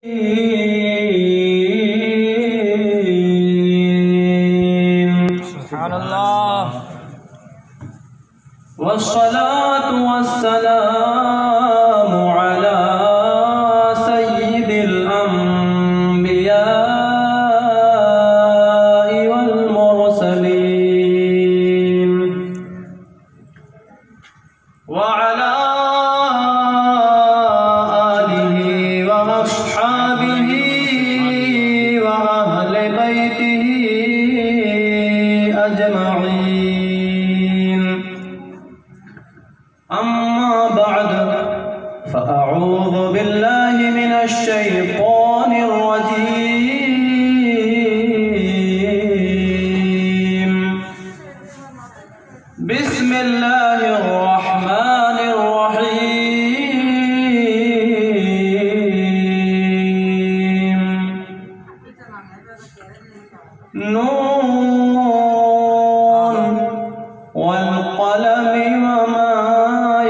سبحان اللہ والصلاة والسلام على سيد الأنبياء والمرسلين وعلى آله وأصحابه وأهل بيته أجمعين. أما بعد فأعوذ بالله من الشيطان الرجيم. بسم الله الرحمن الرحيم. نون والقلم وما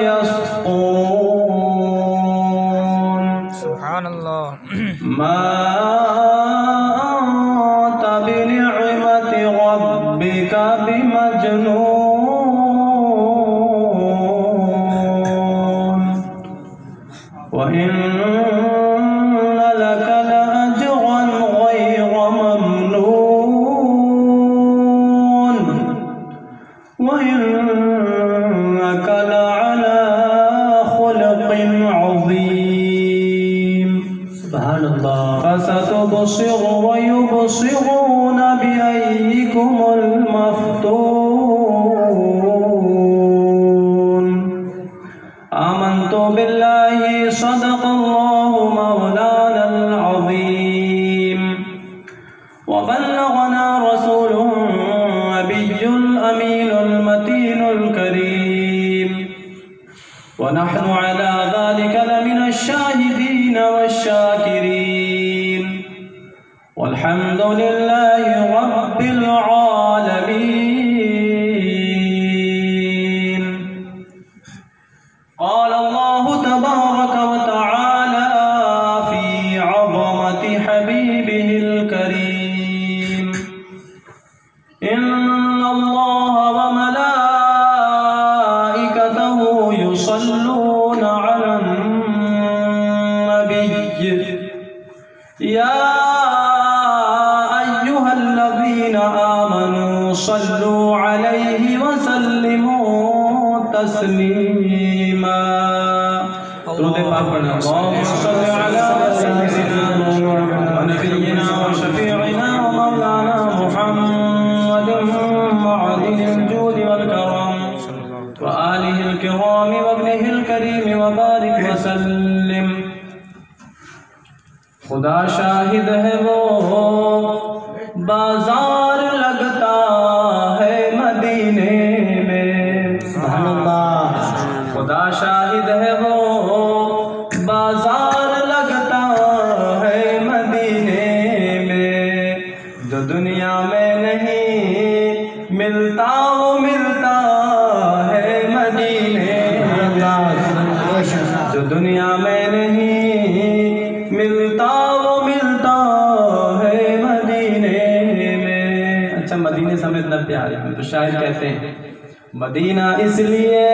يسطرون. سبحان اللہ ما أنت بنعمة ربك بمجنون وإن لك لأجرا غير ممنون وإنك لعلى خلق عظيم. سبحان الله. فستبصر ويبصرون بأيكم المفتون. آمنت بالله صدق الله مولانا العظيم وبلغنا رسوله النبي الأمين المتين الكريم ونحن على ذلك لمن الشاهدين والشاكرين والحمد لله رب العالمين. قال الله تبارك وتعالى في عظمة حبيبه الكريم. إن الله وملائكته يصلون على النبي يا أيها الذين آمنوا صلوا عليه وسلموا تسليما. درود پاک پڑھنا. اللهم صل على سيدنا ونبينا وشفيعنا ومولانا محمد معدن الجود والكرم وآله الكرام وابنه الكريم وبارك وسلم. خدا شاہد ہے وہ بازار لگتا ہے مدینے میں. سبحان اللہ. خدا شاہد ہے وہ بازار لگتا ہے مدینے میں. جو دنیا میں نہیں ملتا وہ ملتا ہے مدینے میں. جو دنیا میں نہیں ملتا وہ ملتا ہے مدینے میں. اچھا مدینے سے ہمیں اتنا پیار ہے تو شاعر کہتے ہیں مدینہ اس لیے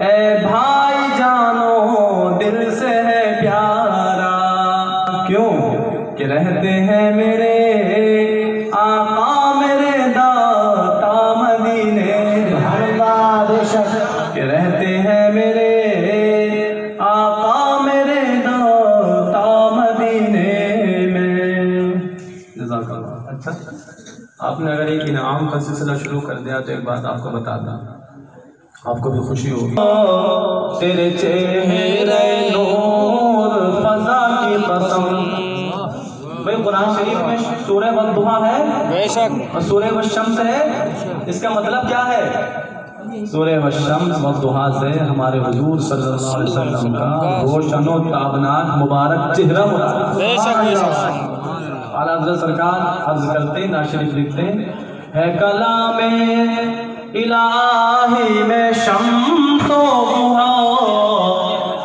اے بھائی جانو دل سے ہے پیارا. کیوں کہ رہتے ہیں میرے آقا میرے داتا مدینے. کہ رہتے ہیں میرے آقا میرے داتا مدینے میں. جزاک اللہ. اچھا آپ نے اگر ایک انعام کا سلسلہ شروع کر دیا تو ایک بات آپ کو بتاتا آپ کو بھی خوشی ہوگی. تیرے چہرے نور فضا کی قسم. بھئی قرآن شریف میں سورہ والضحیٰ ہے بے شک اور سورہ والشمس ہے. اس کا مطلب کیا ہے؟ سورہ والشمس والضحیٰ سے ہمارے حضور صلی اللہ علیہ وسلم کا روشن و تابناک مبارک چہرہ مراد. بے شک بے شک. اعلیٰ حضرت سرکار عرض کرتے نعت شریف لکھتے ہے کلام الہی میں شمس و ضحیٰ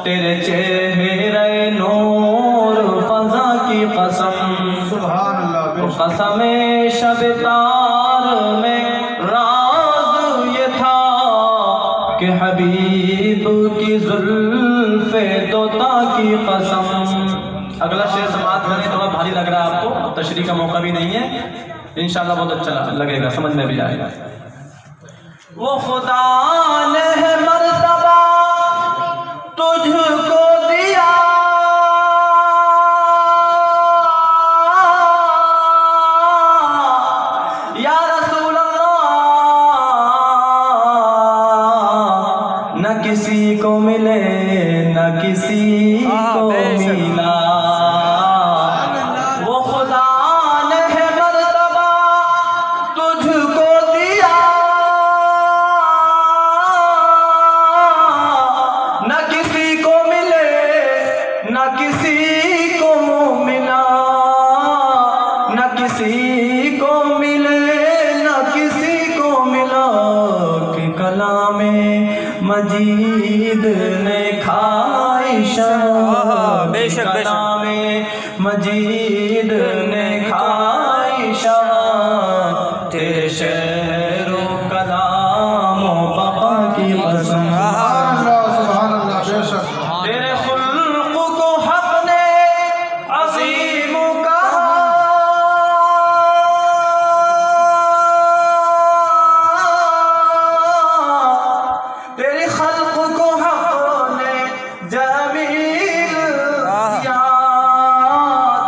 تیرے چہرے نور قسم شب تار میں راز یہ تھا کہ حبیب کی زلف دوتا کی قسم. اگلا شعر سماعت کریں. تھوڑا بھاری لگ رہا ہے آپ کو, تشریح کا موقع بھی نہیں ہے, انشاءاللہ بہت اچھا لگے گا, سمجھ میں بھی آئے گا. وہ خدا نے مرتبہ تجھ کو دیا, یا رسول اللہ, نہ کسی کو ملے نہ کسی کو ملا. وہ خدا نے مرتبہ تجھ کو دیا, نہ کسی کو ملے نہ کسی کو ملا, نہ کسی کو ملے نہ کسی کو ملا, کہ کلام مجید نے کھائی شاد, کلام مجید نے کھائی شاد, تیرے شعر و کلام و بقا کی قسم. سبحان اللہ بے شک. تیرے خلق کو حق نے عظیم کہا, تیری خلق کو حق نے جمیل کیا,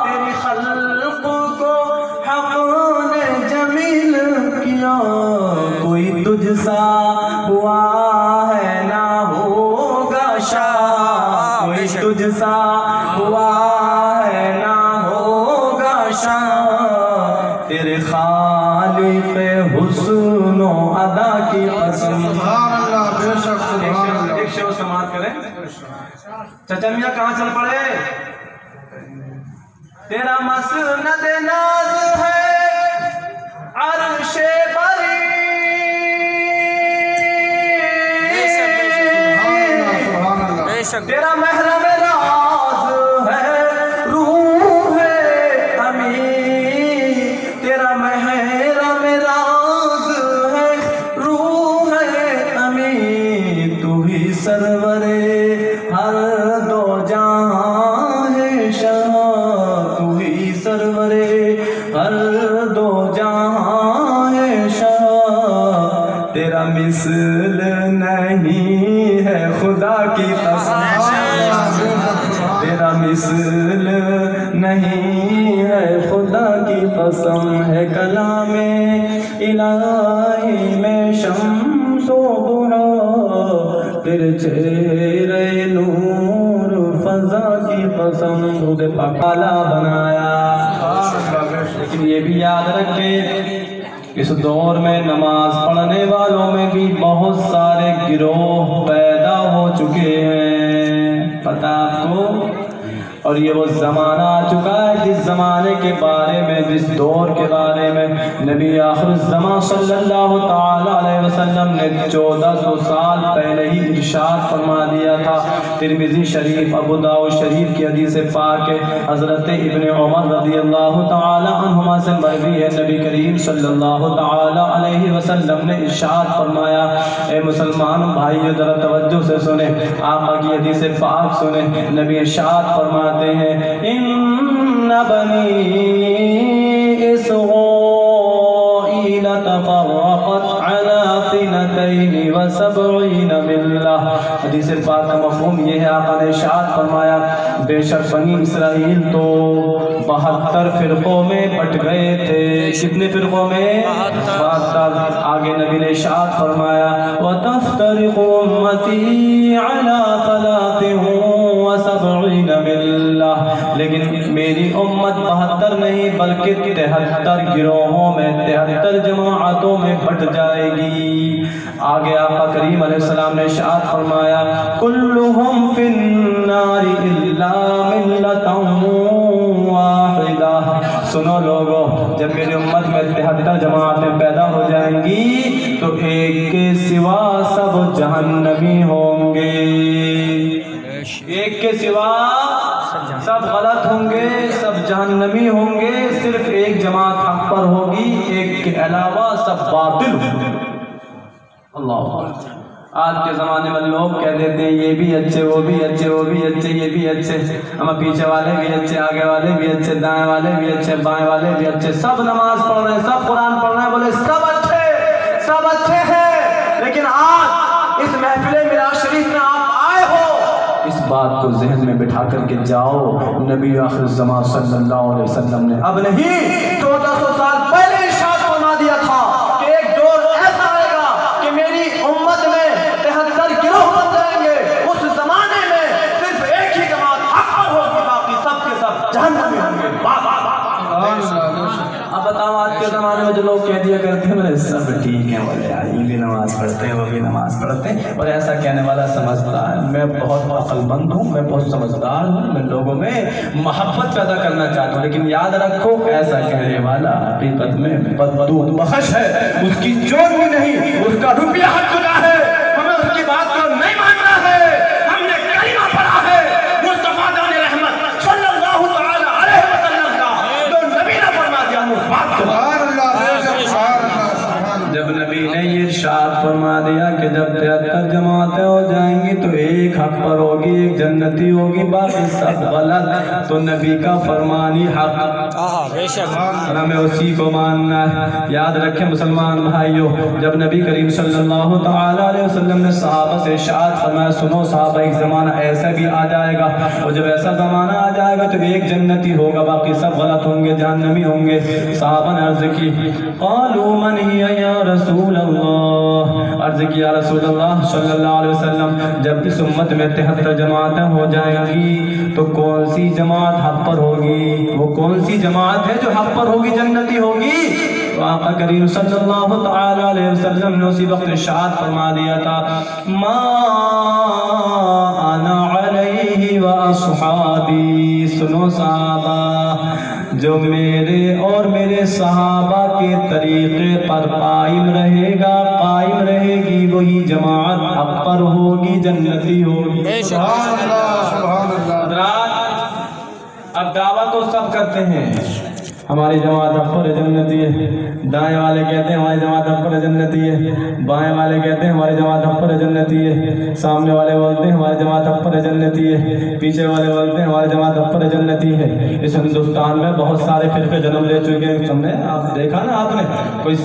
تیری خلق کو حق نے جمیل کیا. کوئی تجھ سا ہوا ہے نہ ہوگا شاہ, کوئی تجھ سا ہوا ہے نہ ہوگا شاہ, تیرے خالق حسن و ادا کی قسم. سبحان اللہ بے شک. سبحان اللہ. ایک شعر سماعت کریں. چچا میاں کہاں چل پڑے؟ تیرا مسند ناز ہے عرش بری, سبحان اللہ. بے شک. تیرا محرم راز ہے روح امین, تیرا محرم راز ہے روح امین, تو ہی سرور ہر دو جہاں ہے شاہ, تو ہی سرور ہر دو جہاں ہے شاہ, تیرا مثل نہیں ہے خدا کی قسم, تیرا مثل نہیں ہے خدا کی قسم. ہے کلام الہی میں شمس و ضحیٰ, تیرے چہرے نور فضا کی قسم. درود پاک اعلیٰ بنایا. لیکن یہ بھی یاد رکھیں, اس دور میں نماز پڑھنے والوں میں بھی بہت سارے گروہ پیدا ہو چکے ہیں, پتہ آپ کو. اور یہ وہ زمانہ آ چکا ہے جس زمانے کے بارے میں, جس دور کے بارے میں نبی آخر الزمان صلی اللہ تعالیٰ علیہ وسلم نے 1400 سال پہلے ہی ارشاد فرما دیا تھا. ترمذی شریف, ابو داؤد شریف کی حدیث پاک ہے, حضرت ابن عمر رضی اللہ تعالیٰ عنہما سے مروی ہے, نبی کریم صلی اللہ تعالیٰ علیہ وسلم نے ارشاد فرمایا. اے مسلمان بھائیو ذرا توجہ سے سنیں, آقا کی حدیث پاک سنیں. نبی ارشاد فرماتے ہیں, ان بنی اسرائیل تفرقت على 72 ملہ. حدیث پاک کا مفہوم یہ ہے, آقا نے ارشاد فرمایا بے شک بنی اسرائیل تو 72 فرقوں میں بٹ گئے تھے. کتنے فرقوں میں؟ 72. آگے نبی نے ارشاد فرمایا وَتَفْتَرِقُ أُمَّتِي عَلَى 73 ملہ, لیکن میری امت 72 نہیں بلکہ 73 گروہوں میں 73 جماعتوں میں بٹ جائے گی. آگے آقا کریم علیہ السلام نے ارشاد فرمایا کلہم فی النار الا ملۃ واحدہ. سنو لوگو, جب میری امت میں 73 جماعتیں پیدا ہو جائیں گی تو ایک کے سوا سب جہنمی ہوں گے, ایک کے سوا سب غلط ہوں گے, سب جہنمی ہوں گے, صرف ایک ایک جماعت حق پر ہوگی، ایک کے علاوہ سب باطل ہوگی۔ اللہ آج کے زمانے میں لوگ کہہ دیتے ہیں یہ بھی اچھے، وہ بھی اچھے، وہ بھی اچھے، یہ بھی اچھے، ہم پیچھے والے بھی اچھے، آگے والے بھی اچھے، دائیں والے بھی اچھے، بائیں والے بھی اچھے، سب نماز پڑھ رہے ہیں، سب قرآن پڑھ رہے ہیں، بولے سب اچھے ہیں۔ لیکن آج اس محفل میلاد شریف میں آپ آئے ہو، اس بات کو ذہن میں بٹھا کر کے جاؤ، نبی آخر الزمان صلی اللہ علیہ وسلم نے اب نہیں 1400 سال پہلے ارشاد فرما دیا تھا کہ ایک دور ایسا آئے گا کہ میری امت میں 73 گروہ بن جائیں گے، اس زمانے میں صرف ایک ہی جماعت حق پر ہوگی، باقی سب کے سب جہنم میں ہوں گے۔ اب بتاؤ آج کے زمانے میں جو لوگ کہہ دیا کرتے ہیں بولے سب ٹھیک ہیں، بولے یار یہ بھی نماز پڑھتے ہیں، وہ بھی نماز پڑھتے ہیں، اور ایسا کہنے والا سمجھدار ہے۔ میں بہت عقل مند ہوں، میں بہت سمجھدار ہوں، میں لوگوں میں محبت پیدا کرنا چاہتا ہوں، لیکن یاد رکھو ایسا کہنے والا حقیقت میں بددود بخش ہے، اس کی چوٹ بھی نہیں، اس کا روپیہ حق چکا ہے، ہمیں اس کی بات کو نہیں ماننا ہے۔ ہم نے کلمہ پڑھا ہے مصطفیٰ جان رحمت صلی اللہ تعالی علیہ وسلم کا، جو نبی نے فرما دیا ہم اس بات کو جب نبی نے یہ ارشاد فرما دیا کہ جب 73 جماعتیں ہو جائیں گی تو ایک حق پر ہوگی، ایک جنتی ہوگی، باقی سب غلط، تو نبی کا فرمانی حق، بے شک ہمیں اسی کو ماننا ہے۔ یاد رکھیں مسلمان بھائیو، جب نبی کریم صلی اللہ تعالی علیہ وسلم نے صحابہ سے ارشاد فرمایا سنو صحابہ ایک زمانہ ایسا بھی آ جائے گا، اور جب ایسا زمانہ آ جائے گا تو ایک جنتی ہوگا، باقی سب غلط ہوں گے، جہنمی ہوں گے۔ صحابہ نے عرض کی قالوا من ہی یا رسول اللہ، عرض کیا رسول اللہ صلی اللہ علیہ وسلم جب اس امت میں 73 جماعتیں ہو جائیں گی تو کون سی جماعت حق پر ہوگی؟ وہ کون سی جماعت ہے جو حق پر ہوگی، جنتی ہوگی؟ تو آقا کریم صلی اللہ تعالی علیہ وسلم نے اسی وقت ارشاد فرما دیا تھا ما انا علیہ واصحابی، سنو صحابہ جو میرے اور میرے صحابہ کے طریقے پر قائم رہے گا، قائم رہے گی، وہی جماعت حق پر ہوگی، جنتی ہوگی۔ سبحان اللہ سبحان اللہ۔ حضرات اب دعویٰ تو سب کرتے ہیں ہماری جماعت حق پر جنتی ہے، دائیں والے کہتے ہیں ہماری جماعت حق پر جنتی ہے، بائیں والے کہتے ہیں ہماری جماعت حق پر جنتی ہے، سامنے والے بولتے ہیں ہماری جماعت حق پر جنتی ہے، پیچھے والے بولتے ہیں ہماری جماعت حق پر جنتی ہے۔ اس ہندوستان میں بہت سارے فرقے جنم لے چکے ہیں، تم نے آپ دیکھا نا، آپ نے کوئی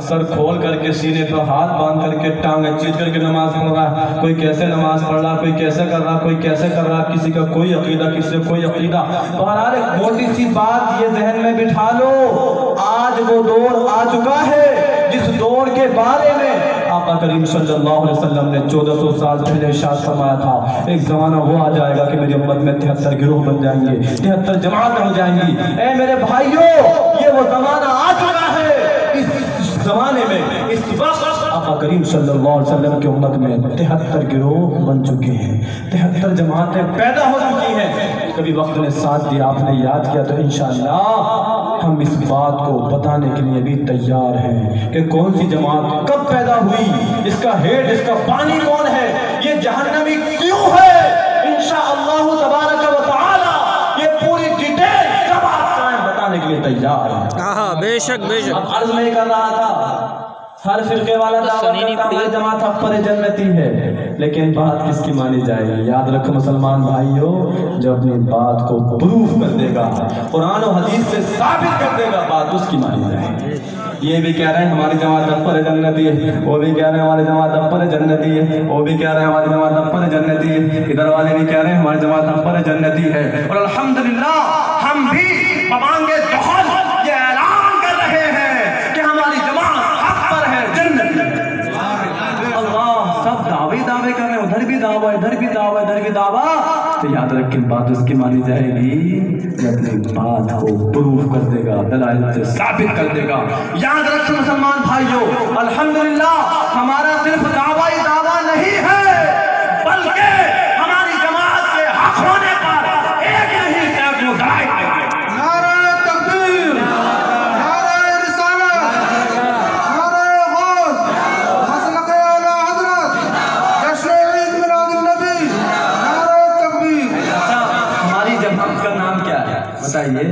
سر کھول کر کے سینے پر ہاتھ باندھ کر کے ٹانگیں چیٹ کر کے نماز پڑھ رہا ہے، کوئی کیسے نماز پڑھ رہا، کوئی کیسے کر رہا، کوئی کیسے کر رہا، کسی کا کوئی عقیدہ، کسی کا کوئی عقیدہ۔ بہرحال ایک موٹی سی بات یہ ذہن میں بٹھا لو، آج وہ دور آ چکا ہے جس دور کے بارے میں آقا کریم صلی اللہ علیہ وسلم نے 1400 سال پہلے ارشاد فرمایا تھا، ایک زمانہ وہ آ جائے گا کہ میری امت میں 73 گروہ بن جائیں گے، 73 جماعتیں ہو جائیں گی۔ اے میرے بھائیو یہ وہ زمانہ آ چکا ہے، اس زمانے میں اس وقت آقا کریم صلی اللہ علیہ وسلم کی امت میں 73 گروہ بن چکے ہیں، 73 جماعتیں پیدا ہو چکی ہیں۔ کبھی وقت نے ساتھ دیا، آپ نے یاد کیا تو انشاءاللہ ہم اس بات کو بتانے کے لیے بھی تیار ہیں کہ کون سی جماعت کب پیدا ہوئی، اس کا ہیڈ، اس کا بانی کون ہے، یہ جہنمی کیوں ہے، انشاءاللہ تبارک و تعالی یہ پوری ڈیٹیل جب آپ چاہیں بتانے کے لیے تیار ہیں۔ بے شک بے شک۔ اب عرض میں کر رہا تھا ہر فرقے والا دعویٰ کرتا ہماری جماعت حق پر جنتی ہے، لیکن بات کس کی مانی جائے گی؟ یاد رکھو مسلمان بھائیو، جو اپنی بات کو پروف کر دے گا، قرآن و حدیث سے ثابت کر دے گا، بات اس کی مانی جائے گی۔ یہ بھی کہہ رہے ہیں ہماری جماعت حق پر جنتی ہے، وہ بھی کہہ رہے ہیں ہماری جماعت حق پر جنتی ہے، وہ بھی کہہ رہے ہیں ہماری جماعت حق پر جنتی ہے، ادھر والے بھی کہہ رہے ہیں ہماری جماعت حق پر جنتی ہے، اور الحمدللہ ہم بھی ببانگ دہل یہ اعلان کر رہے ہیں کہ ہماری جماعت حق پر ہے، جنت۔ اللہ سب دعوے کر رہے ہیں، ادھر بھی دعویٰ، ادھر بھی دعویٰ، ادھر بھی دعویٰ، تو یاد رکھیں بات اس کی مانی جائے گی کہ اپنی بات کو پروف کر دے گا، دلائل سے ثابت کر دے گا۔ یاد رکھیں مسلمان بھائیو، الحمدللہ ہمارا صرف دعویٰ ہی دعویٰ نہیں ہے، بلکہ ہماری جماعت کے حق ہونے پر ایک نہیں سینکڑوں دلائل دیں گے۔ نعرہ تکبیر، نعرہ رسالت، نعرہ غوث، مسلک اعلی حضرت، جشن عید میلاد النبی، نعرہ تکبیر۔ اچھا ہماری جماعت کا نام کیا ہے بتائیے؟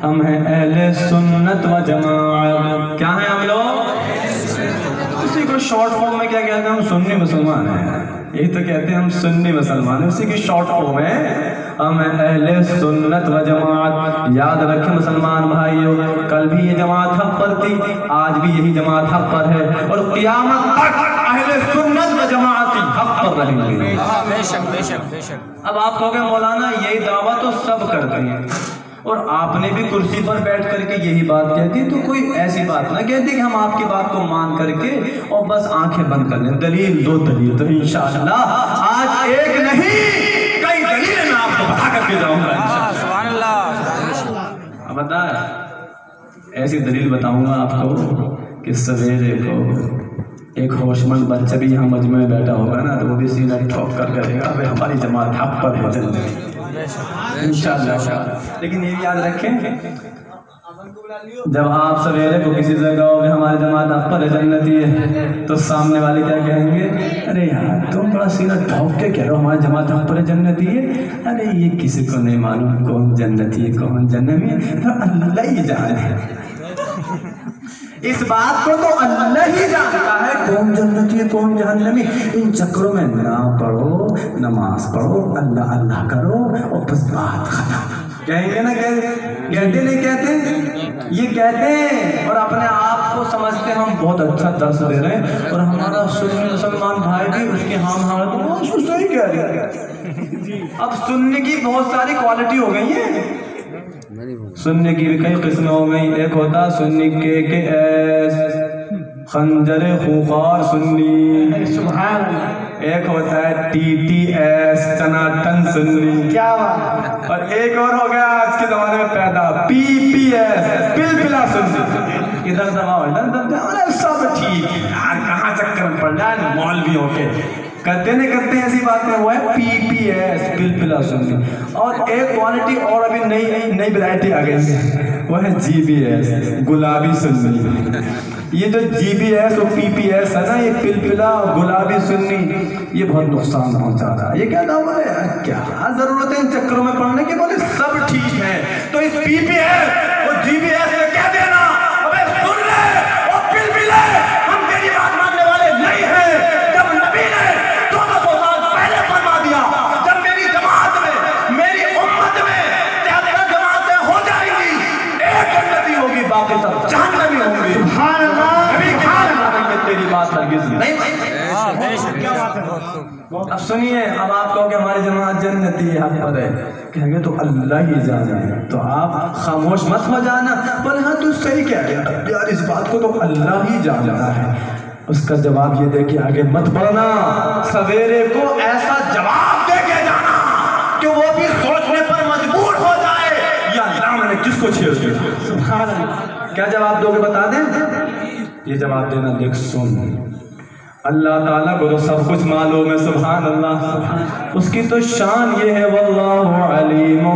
ہم ہیں اہل سنت و جماعت. کیا ہیں ہم لوگ؟ اسی کو شارٹ فارم میں کیا کہتے ہیں؟ ہم سنی مسلمان ہیں. یہی تو کہتے ہیں ہم سنی مسلمان ہیں. اسی کی شارٹ فارم ہے ہم اہل سنت و جماعت. یاد رکھیں مسلمان بھائیوں، کل بھی یہ جماعت حق پر تھی، آج بھی یہی جماعت حق پر ہے، اور قیامت تک اہل سنت و جماعت حق پر رہیں گے. بے شک بے شک بے شک. اب آپ کہو گے مولانا یہی دعویٰ تو سب کرتے ہیں، اور آپ نے بھی کرسی پر بیٹھ کر کے یہی بات کہتی، تو کوئی ایسی بات نہ کہتی کہ ہم آپ کی بات کو مان کر کے اور بس آنکھیں بند کر لیں. دلیل دو دلیل تو انشاءاللہ آج ایک نہیں کئی دلیل میں آپ کو بتا کر کے جاؤں گا. سبحان اللہ. اب بتا ایسی دلیل بتاؤں گا آپ کو کہ سویرے کو ایک ہوش مند بچہ بھی یہاں مجمع میں بیٹھا ہوگا نا، تو وہ بھی سینہ ٹھوک کر کہے گا بھائی ہماری جماعت حق پر ہے انشاءاللہ. لیکن یہ یاد رکھیں جب آپ سویرے کو کسی سے کہو کہ ہماری جماعت حق پر ہے جنتی ہے، تو سامنے والے کیا کہیں گے؟ ارے یار تم بڑا سینہ ٹھوک کے کہہ رہے ہو ہماری جماعت حق پر ہے جنتی ہے. ارے یہ کسی کو نہیں معلوم کون جنتی ہے کون جہنمی ہے، تو اللہ ہی جانے. اس بات کو تو اللہ ہی جانتا ہے کون جنتی ہے کون جہنمی. ان چکروں میں نہ پڑھو، نماز پڑھو، اللہ اللہ کرو اور بس بات ختم. کہیں گے نا کہتے نہیں کہتے؟ یہ کہتے ہیں اور اپنے آپ کو سمجھتے ہم بہت اچھا درس دے رہے ہیں، اور ہمارا سنی مسلمان بھائی بھی اس کی ہم حالت وہ صحیح کہہ رہے ہیں. اب سننے کی بہت ساری کوالٹی ہو گئی ہیں. سننے کی بھی کئی قسمیں ہو گئی. ایک ہوتا سنی کے ایس خنجر خوخار سنی، سبحان اللہ. ایک ہوتا ہے ٹی ٹی ایس ٹناٹن سنی، کیا بات. اور ایک اور ہو گیا آج کے زمانے میں پیدا پی پی ایس پلپلا سنی. ادھر دباؤ ادھر دباؤ سب ٹھیک ہے یار، کہاں چکر میں پڑ جائے مولوی ہو کے کرتے نہیں کرتے ایسی باتیں. وہ ہے پی پی ایس پلپلا سنی. اور ایک کوالٹی اور ابھی نئی ورائٹی آ گئی ہے، وہ ہے جی بی ایس گلابی سنی. یہ جو جی بی ایس اور پی پی ایس ہے نا، یہ پلپلا اور گلابی سنی، یہ بہت نقصان پہنچا رہا ہے. یہ کہتا ہوں بولے کیا ضرورت ہے ان چکروں میں پڑھنے کی؟ بولے سب ٹھیک ہے تو اس پی پی ایس اور جی بی ایس میں کہہ دینا ابے سن لے اور پلپلے ہم تیری بات ماننے والے نہیں ہیں. جب نبی نے 1400 سال پہلے فرما دیا جب میری جماعت میں میری امت میں 73 جماعتیں ہو جائیں گی، ایک جنتی ہوگی باقی سب جہنمی ہوں گی. سبحان اللہ. تیری بات ہرگز نہیں. اب سنیے، اب آپ کہو کہ ہماری جماعت جنتی ہے حق پر ہے، کہیں گے تو اللہ ہی جانا ہے. تو آپ خاموش مت ہو جانا، بولے ہاں تو صحیح کہہ رہے ہیں یار، اس بات کو تو اللہ ہی جانتا ہے. اس کا جواب یہ دے کے آگے مت بڑھنا. سویرے کو ایسا جواب دے کے جانا کہ وہ بھی سوچنے پر مجبور ہو جائے یا اللہ میں نے کس کو چھیڑ دیا. سبحان اللہ. کیا جواب دو گے بتا دیں؟ یہ جواب دینا دیکھ سن، اللہ تعالیٰ کو تو سب کچھ معلوم ہے. سبحان اللہ. اس کی تو شان یہ ہے واللہ علیم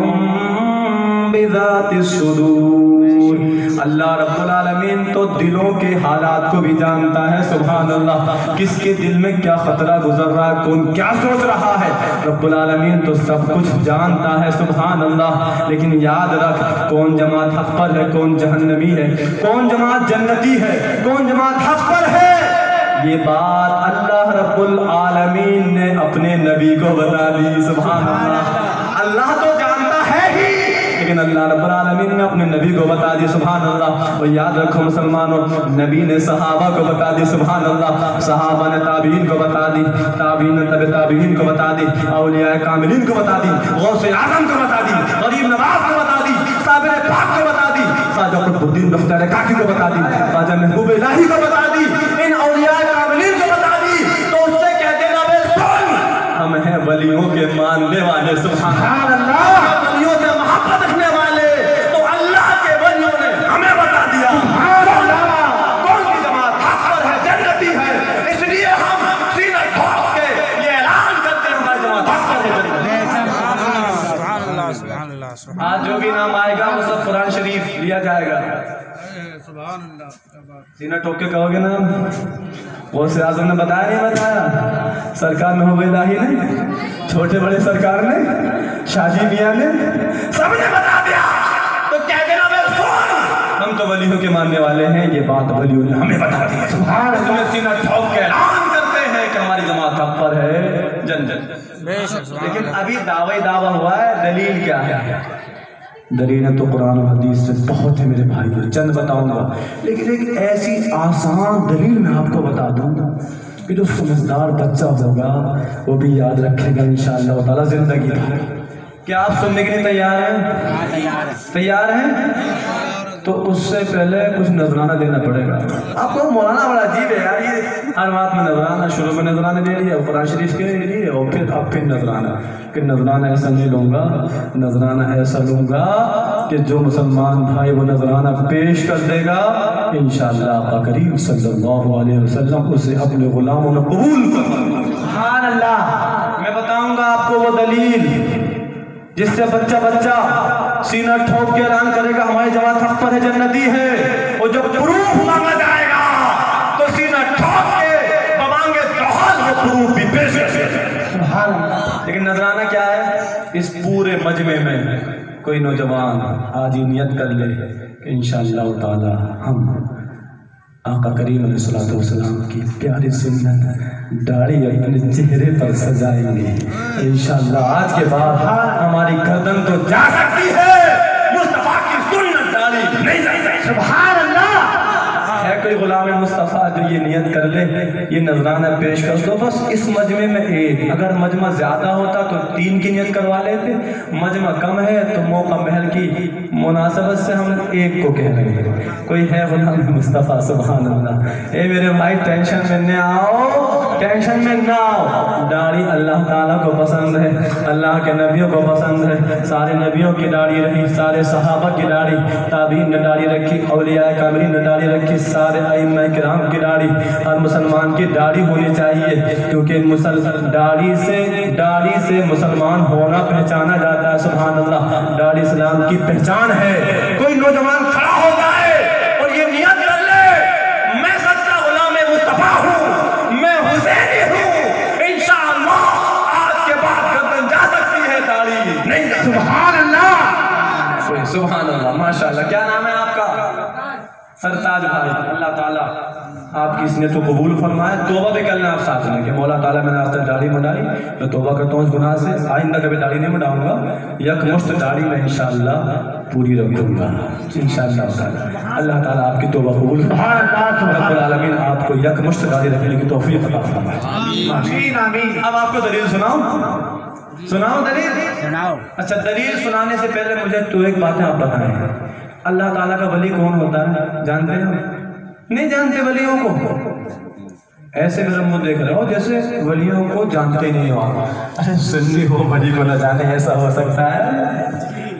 بذات الصدور. اللہ رب العالمین تو دلوں کے حالات کو بھی جانتا ہے. سبحان اللہ. کس کے دل میں کیا خطرہ گزر رہا ہے، کون کیا سوچ رہا ہے، رب العالمین تو سب کچھ جانتا ہے. سبحان اللہ. لیکن یاد رکھ کون جماعت حق پر ہے کون جہنمی ہے، کون جماعت جنتی ہے کون جماعت حق پر ہے، یہ بات اللہ رب العالمین نے اپنے نبی کو بتا دی. سبحان اللہ. اللہ تو جانتا ہے ہی، لیکن اللہ رب العالمین نے اپنے نبی کو بتا دی. سبحان اللہ. اور یاد رکھو مسلمانوں، نبی نے صحابہ کو بتا دی. سبحان اللہ. صحابہ نے تابعین کو بتا دی، تابعین نے تبع تابعین کو بتا دی، اولیاء کاملین کو بتا دی، غوث اعظم کو بتا دی، غریب نواز کو بتا دی، صابر پاک کو بتا دی، خواجہ قطب الدین بختیار کاکی کو بتا دی، خواجہ محبوب الہی کو بتا دی، ان اولیاء کاملین کو بتا دی. تو اس سے کہتے ہیں بے سن ہم ہیں ولیوں کے ماننے والے. سبحان اللہ. ولیوں سے محبت رکھنے والے. تو اللہ کے ولیوں نے ہمیں بتا دیا کون سی جماعت حق پر ہے جنتی ہے. اس لیے ہم سینہ ٹھوک کے یہ اعلان کرتے ہیں ہماری جماعت حق پر ہے جنتی. سبحان اللہ سبحان اللہ. آج جو بھی نام آئے گا وہ سب قرآن شریف لیا جائے گا. سبحان اللہ. سینہ ٹھوک کے کہو گے نا غوث اعظم نے بتایا نہیں بتایا، سرکار محبوب الہی نے، چھوٹے بڑے سرکار نے، شاہ جی میاں نے، سب نے بتا دیا. تو کہہ دینا بے ماننے والے ہیں یہ بات ولیوں نے ہمیں بتا دی ہے۔ اس میں سینہ ٹھوک کے اعلان کرتے ہیں کہ ہماری جماعت حق پر ہے، جنت۔ بے شک سبحان لیکن ابھی دعویٰ ہوا ہے، دلیل کیا ہے؟ دلیل تو قرآن و حدیث سے بہت ہے میرے بھائی، چند بتاؤں گا، لیکن ایک ایسی آسان دلیل میں آپ کو بتا دوں کہ جو سمجھدار بچہ ہوگا وہ بھی یاد رکھے گا انشاءاللہ تعالی زندگی بھر۔ کیا آپ سننے کے لیے تیار ہیں؟ تیار ہیں؟ تو اس سے پہلے کچھ نذرانہ دینا پڑے گا آپ کو۔ مولانا بڑا عجیب ہے یار، یہ ہر بات میں نذرانہ، شروع میں نذرانہ دے لیا، قرآن شریف کے لیے، اور پھر نذرانہ، کہ نذرانہ ایسا نہیں لوں گا، نذرانہ ایسا لوں گا کہ جو مسلمان بھائی وہ نذرانہ پیش کر دے گا انشاءاللہ آقا کریم صلی اللہ علیہ وسلم اسے اپنے غلاموں میں قبول فرمائیں گے۔ سبحان اللہ۔ میں بتاؤں گا آپ کو وہ دلیل جس سے بچہ سینہ ٹھوک کے اعلان کرے گا ہماری جماعت حق پر ہے، جنتی ہے۔ اور جب پروف مانگا جائے گا تو سینہ ٹھوک کے بمانگے توحال وہ پروف بھی پیش کرے گا۔ سبحان اللہ۔ لیکن نذرانہ کیا ہے؟ اس پورے مجمع میں کوئی نوجوان آج ہی نیت کر لے کہ انشاءاللہ تعالی ہم آقا کریم علیہ السلام کی پیاری سنت داڑھی اپنے چہرے پر سجائیں گے انشاءاللہ۔ آج کے بعد ہماری گردن تو جا سکتی ہے، مصطفیٰ کی سنت داڑھی نہیں جا سکتی۔ سبحان اللہ۔ ہے کوئی غلام مصطفیٰ جو یہ نیت کر لے، یہ نذرانہ پیش کر دو، بس اس مجمع میں ایک، اگر مجمع زیادہ ہوتا تو 3 کی نیت کروا لیتے، مجمع کم ہے تو موقع محل کی مناسبت سے ہم 1 کو کہہ رہے ہیں۔ کوئی ہے غلام مصطفیٰ؟ سبحان اللہ۔ اے میرے بھائی ٹینشن میں نہ آؤ، ٹینشن میں نہ آؤ۔ داڑھی اللہ تعالیٰ کو پسند ہے، اللہ کے نبیوں کو پسند ہے، سارے نبیوں کی داڑھی رہی، سارے صحابہ کی داڑھی، تابعین نے داڑھی رکھی، اولیاء کاملین نے داڑھی رکھی، سارے ائمہ کرام کی داڑھی، ہر مسلمان کی داڑھی ہونی چاہیے، کیونکہ داڑھی سے مسلمان ہونا پہچانا جاتا ہے۔ سبحان اللہ۔ داڑھی اسلام کی پہچان ہے۔ کوئی نوجوان کھڑا ہو جائے اور یہ نیت کر لے میں سچا غلام مصطفیٰ ہوں، میں حسینی ہوں، انشاءاللہ آج کے بعد گردن جا سکتی ہے، داڑھی نہیں جا سکتی۔ سبحان اللہ، سبحان اللہ، ماشاءاللہ۔ کیا نام ہے آپ کا؟ سرتاج بھائی۔ اللہ تعالیٰ آپ کی اس نیت کو قبول فرمائے۔ توبہ بھی کرنا آپ ساتھ میں کہ مولا تعالیٰ میں نے آج تک داڑھی منڈائی، میں توبہ کرتا ہوں اس گناہ سے، آئندہ کبھی داڑھی نہیں منڈاؤں گا، یک مشت داڑھی میں انشاءاللہ پوری رکھ دوں گا انشاءاللہ تعالیٰ۔ اللہ تعالیٰ آپ کی توبہ قبول فرمائے، رب العالمین آپ کو یک مشت داڑھی رکھنے کی توفیق عطا فرمائے۔ آمین آمین۔ اب آپ کو دلیل سناؤں دلیل سناؤ۔ اچھا، دلیل سنانے سے پہلے مجھے تو ایک باتیں آپ بتائیں، اللہ تعالیٰ کا ولی کون ہوتا ہے؟ جانتے ہیں؟ نہیں جانتے ولیوں کو؟ ایسے میرا منہ دیکھ رہے ہو جیسے ولیوں کو جانتے نہیں ہو۔ ارے سنی ہو ولی کو نہ جانے، ایسا ہو سکتا ہے؟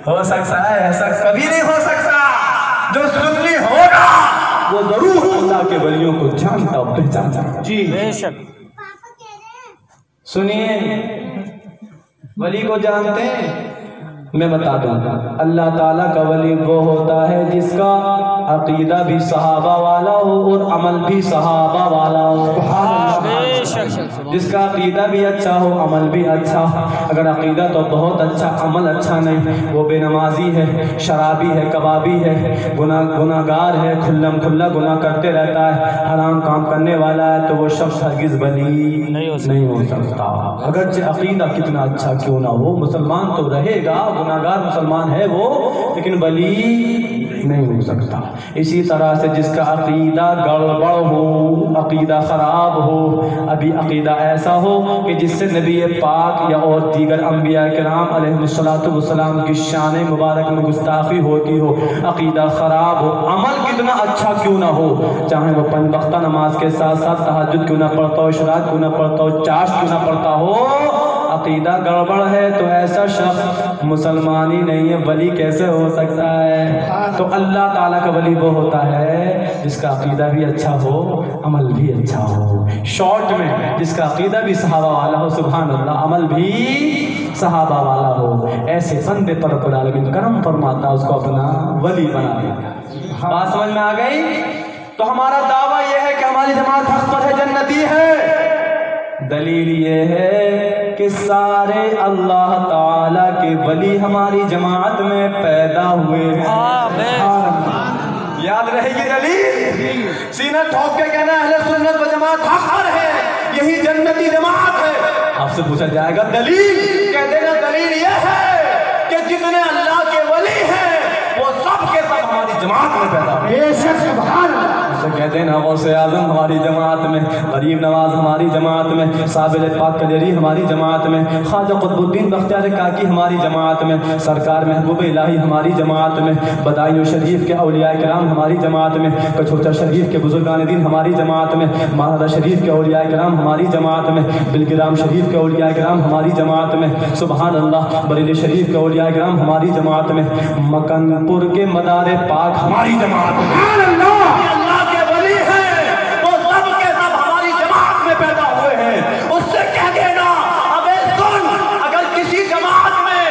ہو سکتا ہے؟ ایسا کبھی نہیں ہو سکتا۔ جو سنی ہوگا وہ ضرور اللہ کے ولیوں کو جانتا اور پہچانتا۔ جی بے شک۔ سنیے، ولی کو جانتے ہیں؟ میں بتا دوں گا، اللہ تعالیٰ کا ولی وہ ہوتا ہے جس کا عقیدہ بھی صحابہ والا ہو اور عمل بھی صحابہ والا ہو۔ بے شک۔ جس کا عقیدہ بھی اچھا ہو، عمل بھی اچھا۔ اگر عقیدہ تو بہت اچھا، عمل اچھا نہیں، وہ بے نمازی ہے، شرابی ہے، کبابی ہے، گناہگار ہے، کھلم کھلا گناہ کرتے رہتا ہے، حرام کام کرنے والا ہے، تو وہ شخص ہرگز ولی نہیں ہو سکتا۔ اگرچہ عقیدہ کتنا اچھا کیوں نہ ہو، مسلمان تو رہے گا، گناہگار مسلمان ہے وہ، لیکن ولی نہیں ہو سکتا۔ اسی طرح سے جس کا عقیدہ گڑبڑ ہو، عقیدہ خراب ہو، ابھی عقیدہ ایسا ہو کہ جس سے نبی پاک یا اور دیگر انبیاء کرام علیہ السلام کی شان مبارک میں گستاخی ہوتی ہو، عقیدہ خراب ہو، عمل کتنا اچھا کیوں نہ ہو، چاہے وہ 5 وقتہ نماز کے ساتھ ساتھ تہجد کیوں نہ پڑھتا ہو، اشراق کیوں نہ پڑھتا ہو، چاشت کیوں نہ پڑھتا ہو، عقیدہ گڑبڑ ہے تو ایسا شخص مسلمان ہی نہیں ہے، ولی کیسے ہو سکتا ہے؟ تو اللہ تعالیٰ کا ولی وہ ہوتا ہے جس کا عقیدہ بھی اچھا ہو، عمل بھی اچھا ہو۔ شارٹ میں جس کا عقیدہ بھی صحابہ والا ہو، سبحان اللہ، عمل بھی صحابہ والا ہو، ایسے بندے پر رب العالمین کرم فرماتا، اس کو اپنا ولی بنا دیتا۔ بات سمجھ میں آ گئی؟ تو ہمارا دعویٰ یہ ہے کہ ہماری جماعت حق پر ہے، جنتی ہے۔ دلیل یہ ہے کہ سارے اللہ تعالیٰ کے ولی ہماری جماعت میں پیدا ہوئے ہیں۔ یاد رہے گی سینہ ٹھوک کے کہنا اہل سنت و جماعت حق پر ہے، یہی جنتی جماعت ہے۔ آپ سے پوچھا جائے گا دلیل، کہہ دینا دلیل یہ ہے کہ جتنے اللہ کے ولی ہیں وہ سب کے سب ہماری جماعت میں پیدا ہوئے۔ بے شک سبحان اللہ۔ اسے کہتے ہیں غوث اعظم ہماری جماعت میں، غریب نواز ہماری جماعت میں، صابر پاک قدیری ہماری جماعت میں، خواجہ قطب الدین بختیار کاکی ہماری جماعت میں، سرکار محبوب الہی ہماری جماعت میں، بدائیو شریف کے اولیاء کرام ہماری جماعت میں، کچھوچا شریف کے بزرگان دین ہماری جماعت میں، ماہدہ شریف کے اولیاء کرام ہماری جماعت میں، بلگرام شریف کے اولیاء کرام ہماری جماعت میں، سبحان اللہ، بریلی شریف کے اولیاء کرام ہماری جماعت میں، مکن پور کے مدار پاک ہماری جماعت میں۔ سبحان اللہ۔ اللہ کے ولی ہیں وہ سب کے سب ہماری جماعت میں پیدا ہوئے ہیں۔ اس سے کہہ دینا ابے سن، اگر کسی جماعت میں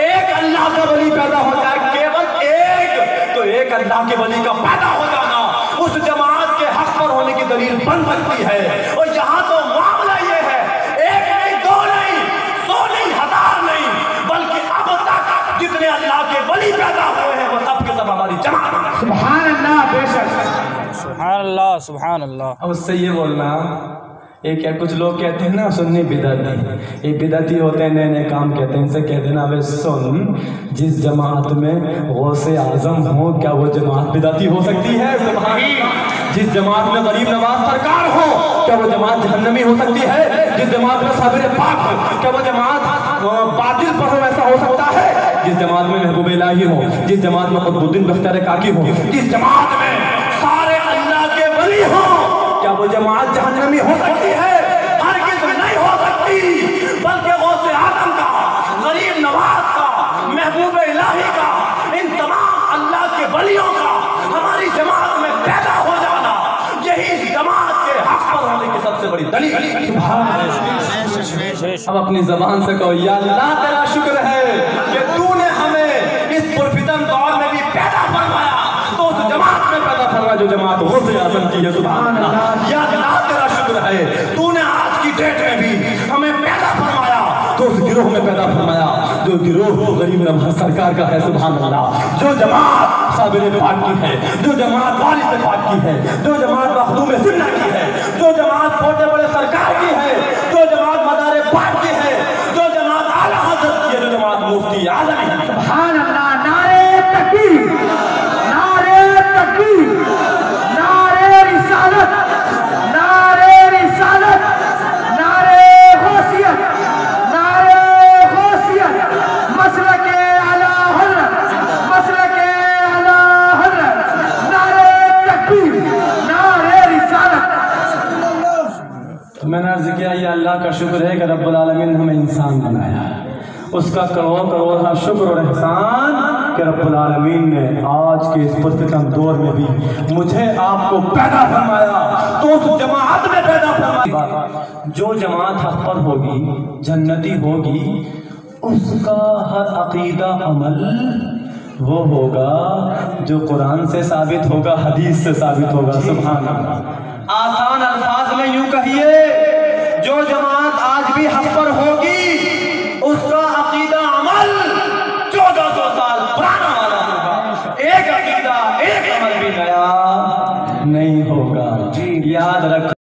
ایک اللہ کا ولی پیدا ہو جائے، کیول ایک، تو ایک اللہ کے ولی کا پیدا ہو جانا اس جماعت کے حق پر ہونے کی دلیل بن سکتی ہے۔ اور یہاں تو معاملہ یہ ہے، ایک نہیں، دو نہیں، 100 نہیں، 1000 نہیں، بلکہ اب تک جتنے اللہ کے ولی پیدا ہوئے ہیں وہ سب کے سب ہماری جماعت میں۔ سبحان اللہ، بے شک۔ سبحان اللہ سبحان اللہ۔ اب اس سے یہ بولنا، ایک کچھ لوگ کہتے ہیں نا سنی بدعتی، یہ بدعتی ہوتے ہیں، نئے نئے کام کہتے ہیں، ان سے کہہ دینا ابے سن، جس جماعت میں غوث اعظم ہو کیا وہ جماعت بدعتی ہو سکتی ہے؟ سبحان اللہ۔ جس جماعت میں غریب نواز سرکار ہو کیا وہ جماعت جہنمی ہو سکتی ہے؟ جس جماعت میں صابر پاک ہو کیا وہ جماعت باطل پر ہو ایسا ہو سکتا ہے؟ جس جماعت میں محبوب الہی ہو، جس جماعت میں قطب الدین بختیار کاکی ہو، جس جماعت میں سارے اللہ کے ولی ہوں، کیا وہ جماعت جہنمی ہو سکتی ہے؟ ہرگز نہیں ہو سکتی، بلکہ غوث اعظم کا، غریب نواز کا، محبوب الہی کا، ان تمام اللہ کے ولیوں کا ہماری جماعت میں پیدا ہو جانا یہی اس جماعت کے حق پر ہونے کی سب سے بڑی دلیل۔ اب اپنی زبان سے کہو یا اللہ تیرا شکر ہے کہ تو نے ہمیں اس پرفتن دور میں بھی پیدا فرمایا، تو اس جماعت میں پیدا فرمایا جو جماعت غوث اعظم کی ہے۔ سبحان اللہ۔ یا اللہ تیرا شکر ہے تو نے آج کی ڈیٹ میں بھی ہمیں پیدا فرمایا، تو اس گروہ میں پیدا فرمایا جو گروہ غریب نواز سرکار کا ہے۔ سبحان اللہ۔ جو جماعت صابر پاک کی ہے، جو جماعت وارث پاک کی ہے، جو جماعت مخدوم سنہ کی ہے، جو جماعت چھوٹے بڑے سرکار کی ہے، جو جماعت مدار پاک کی ہے، جو جماعت اعلیٰ حضرت کی ہے، جو جماعت مفتی اعظم ہے۔ سبحان اللہ۔ نعرہ تکبیر، نعرہ تکبیر، نعرہ رسالت، نعرہ رسالت، نعرہ غوثیت، نعرہ غوثیت، مسلک اعلیٰ حضرت، مسلک اعلیٰ حضرت، نعرہ تکبیر، نعرہ رسالت۔ میں نے عرض کیا یہ اللہ کا شکر ہے کہ رب العالمین نے ہمیں انسان بنایا ہے، اس کا کروڑ کروڑ شکر اور احسان کہ رب العالمین نے آج کے اس پرفتن دور میں بھی مجھے آپ کو پیدا فرمایا، تو اس جماعت میں پیدا فرمایا۔ جو جماعت حق پر ہوگی، جنتی ہوگی، اس کا ہر عقیدہ عمل وہ ہوگا جو قرآن سے ثابت ہوگا، حدیث سے ثابت ہوگا۔ سبحان اللہ۔ آسان الفاظ میں یوں کہیے، جو جماعت آج بھی حق پر ہوگی اس کا عقیدہ عمل 1400 سال پرانا والا ہوگا، ایک عقیدہ ایک عمل بھی نیا نہیں ہوگا۔ یاد رکھ